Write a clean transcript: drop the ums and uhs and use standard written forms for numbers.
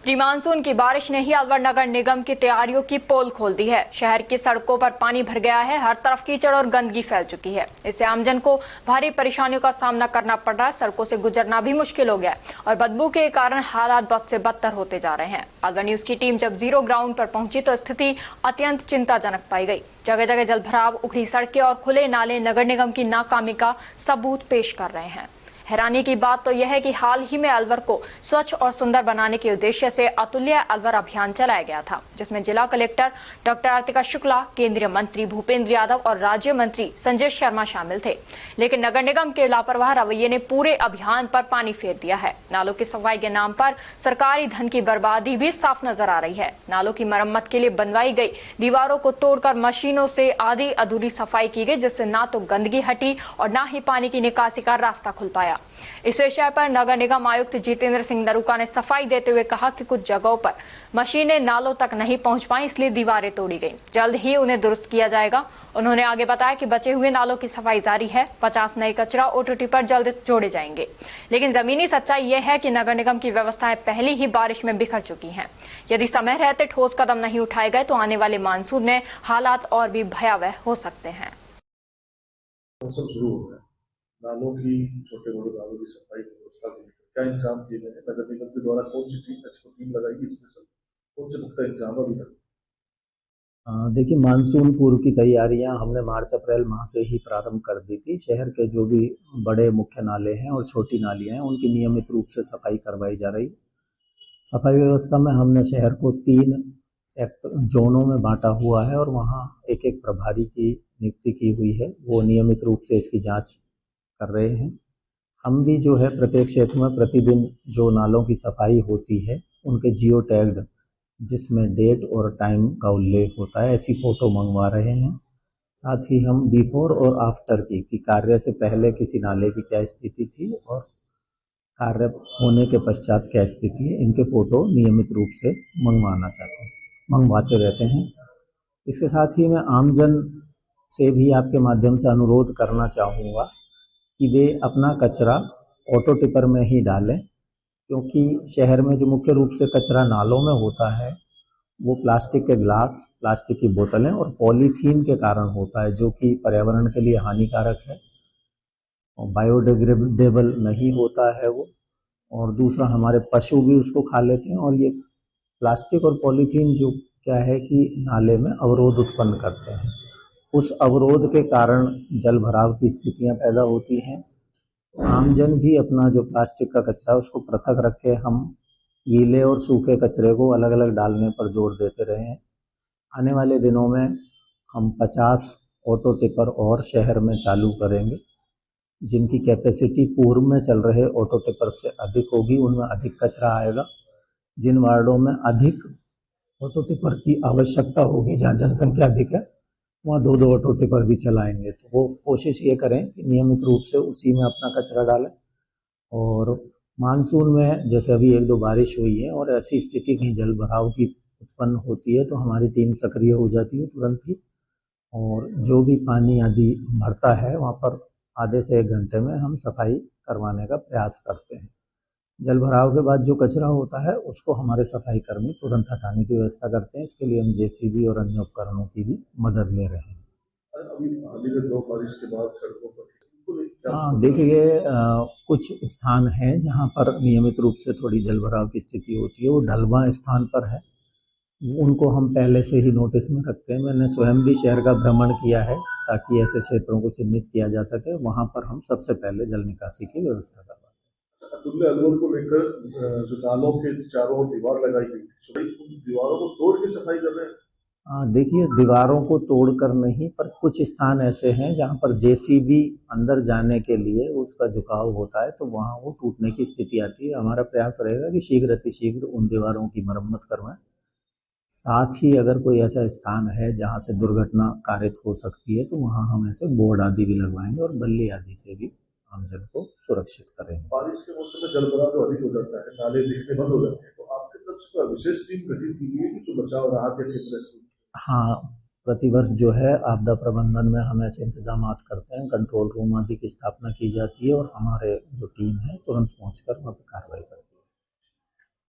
Pre monsoon की बारिश ने ही अलवर नगर निगम की तैयारियों की पोल खोल दी है। शहर की सड़कों पर पानी भर गया है, हर तरफ कीचड़ और गंदगी फैल चुकी है। इससे आमजन को भारी परेशानियों का सामना करना पड़ रहा है। सड़कों से गुजरना भी मुश्किल हो गया है और बदबू के कारण हालात बद से बदतर होते जा रहे हैं। अलवर न्यूज की टीम जब जीरो ग्राउंड पर पहुंची तो स्थिति अत्यंत चिंताजनक पाई गई। जगह जगह जलभराव, उखड़ी सड़कें और खुले नाले नगर निगम की नाकामी का सबूत पेश कर रहे हैं। हैरानी की बात तो यह है कि हाल ही में अलवर को स्वच्छ और सुंदर बनाने के उद्देश्य से अतुल्य अलवर अभियान चलाया गया था, जिसमें जिला कलेक्टर डॉक्टर आरतिका शुक्ला, केंद्रीय मंत्री भूपेंद्र यादव और राज्य मंत्री संजय शर्मा शामिल थे। लेकिन नगर निगम के लापरवाह रवैये ने पूरे अभियान पर पानी फेर दिया है। नालों की सफाई के नाम पर सरकारी धन की बर्बादी भी साफ नजर आ रही है। नालों की मरम्मत के लिए बनवाई गई दीवारों को तोड़कर मशीनों से आधी अधूरी सफाई की गई, जिससे ना तो गंदगी हटी और ना ही पानी की निकासी का रास्ता खुल पाया। इस विषय पर नगर निगम आयुक्त जितेंद्र सिंह नरूका ने सफाई देते हुए कहा कि कुछ जगहों पर मशीनें नालों तक नहीं पहुंच पाई, इसलिए दीवारें तोड़ी गई। जल्द ही उन्हें दुरुस्त किया जाएगा। उन्होंने आगे बताया कि बचे हुए नालों की सफाई जारी है। 50 नए कचरा ओटीटी पर जल्द जोड़े जाएंगे। लेकिन जमीनी सच्चाई यह है कि नगर निगम की व्यवस्थाएं पहली ही बारिश में बिखर चुकी हैं। यदि समय रहते ठोस कदम नहीं उठाए गए तो आने वाले मानसून में हालात और भी भयावह हो सकते हैं। नालों की, छोटे बड़े नालों की सफाई की व्यवस्था को लेकर क्या इंतजाम किए गए हैं? नगर निगम के द्वारा कौन सी टीम लगाएगी? स्पेशल कौन से पुख्ता इंतजाम अभी तक? देखिए, मानसून पूर्व की तैयारियां हमने मार्च अप्रैल माह से ही प्रारंभ कर दी थी। शहर के जो भी बड़े मुख्य नाले हैं और छोटी नालियां हैं, उनकी नियमित रूप से सफाई करवाई जा रही। सफाई व्यवस्था में हमने शहर को 3 जोनों में बांटा हुआ है और वहां एक एक प्रभारी की नियुक्ति की हुई है। वो नियमित रूप से इसकी जांच कर रहे हैं। हम भी जो है प्रत्येक क्षेत्र में प्रतिदिन जो नालों की सफाई होती है उनके जियो टैग्ड, जिसमें डेट और टाइम का उल्लेख होता है, ऐसी फोटो मंगवा रहे हैं। साथ ही हम बिफोर और आफ्टर की कार्य से पहले किसी नाले की क्या स्थिति थी और कार्य होने के पश्चात क्या स्थिति है, इनके फोटो नियमित रूप से मंगवाते रहते हैं। इसके साथ ही मैं आमजन से भी आपके माध्यम से अनुरोध करना चाहूँगा कि वे अपना कचरा ऑटो टिपर में ही डालें, क्योंकि शहर में जो मुख्य रूप से कचरा नालों में होता है वो प्लास्टिक के ग्लास, प्लास्टिक की बोतलें और पॉलीथीन के कारण होता है, जो कि पर्यावरण के लिए हानिकारक है और बायोडिग्रेडेबल नहीं होता है वो। और दूसरा, हमारे पशु भी उसको खा लेते हैं और ये प्लास्टिक और पॉलीथीन जो क्या है कि नाले में अवरोध उत्पन्न करते हैं। उस अवरोध के कारण जल भराव की स्थितियां पैदा होती हैं। आमजन भी अपना जो प्लास्टिक का कचरा है उसको पृथक रखे, हम गीले और सूखे कचरे को अलग अलग डालने पर जोर देते रहे हैं। आने वाले दिनों में हम 50 ऑटो टिपर और शहर में चालू करेंगे, जिनकी कैपेसिटी पूर्व में चल रहे ऑटो टिपर से अधिक होगी, उनमें अधिक कचरा आएगा। जिन वार्डों में अधिक ऑटो टिपर की आवश्यकता होगी, जहाँ जनसंख्या अधिक है, वहाँ 2-2 ऑटो टिपर भी चलाएंगे। तो वो कोशिश ये करें कि नियमित रूप से उसी में अपना कचरा डालें। और मानसून में जैसे अभी 1-2 बारिश हुई है और ऐसी स्थिति कहीं जल भराव की उत्पन्न होती है तो हमारी टीम सक्रिय हो जाती है तुरंत ही, और जो भी पानी आदि भरता है वहाँ पर आधे से 1 घंटे में हम सफाई करवाने का प्रयास करते हैं। जल भराव के बाद जो कचरा होता है उसको हमारे सफाई कर्मी तुरंत हटाने की व्यवस्था करते हैं। इसके लिए हम जेसीबी और अन्य उपकरणों की भी मदद ले रहे हैं। अभी हाल ही में 2 बारिश के बाद सड़कों पर देखिए, कुछ स्थान हैं जहाँ पर नियमित रूप से थोड़ी जल भराव की स्थिति होती है, वो ढलवा स्थान पर है। उनको हम पहले से ही नोटिस में रखते हैं। मैंने स्वयं भी शहर का भ्रमण किया है ताकि ऐसे क्षेत्रों को चिन्हित किया जा सके। वहाँ पर हम सबसे पहले जल निकासी की व्यवस्था करवाते हैं। अतुल्य अलवर को लेकर जो नालों के चारों ओर दीवार लगाई गई थी, दीवारों को तोड़ के सफाई कर रहे हैं। देखिए, दीवारों को तोड़कर नहीं, पर कुछ स्थान ऐसे हैं जहाँ पर जेसीबी अंदर जाने के लिए उसका झुकाव होता है, तो वहाँ वो टूटने की स्थिति आती है। हमारा प्रयास रहेगा कि शीघ्र अतिशीघ्र उन दीवारों की मरम्मत करवाएं। साथ ही अगर कोई ऐसा स्थान है जहाँ से दुर्घटना कारित हो सकती है तो वहाँ हम ऐसे बोर्ड आदि भी लगवाएंगे और बल्ली आदि से भी आमजन को सुरक्षित करेंगे। बारिश के मौसम में जल भराव अधिक हो जाता है, नाले दिखने बंद हो जाते हैं, तो आपकी तरफ से विशेष टीम गठित की गई है जो बचाव राहत के? हाँ, प्रतिवर्ष जो है आपदा प्रबंधन में हम ऐसे इंतजाम करते हैं। कंट्रोल रूम आदि की स्थापना की जाती है और हमारे जो टीम है तुरंत पहुंचकर वहाँ पर कार्रवाई करते हैं।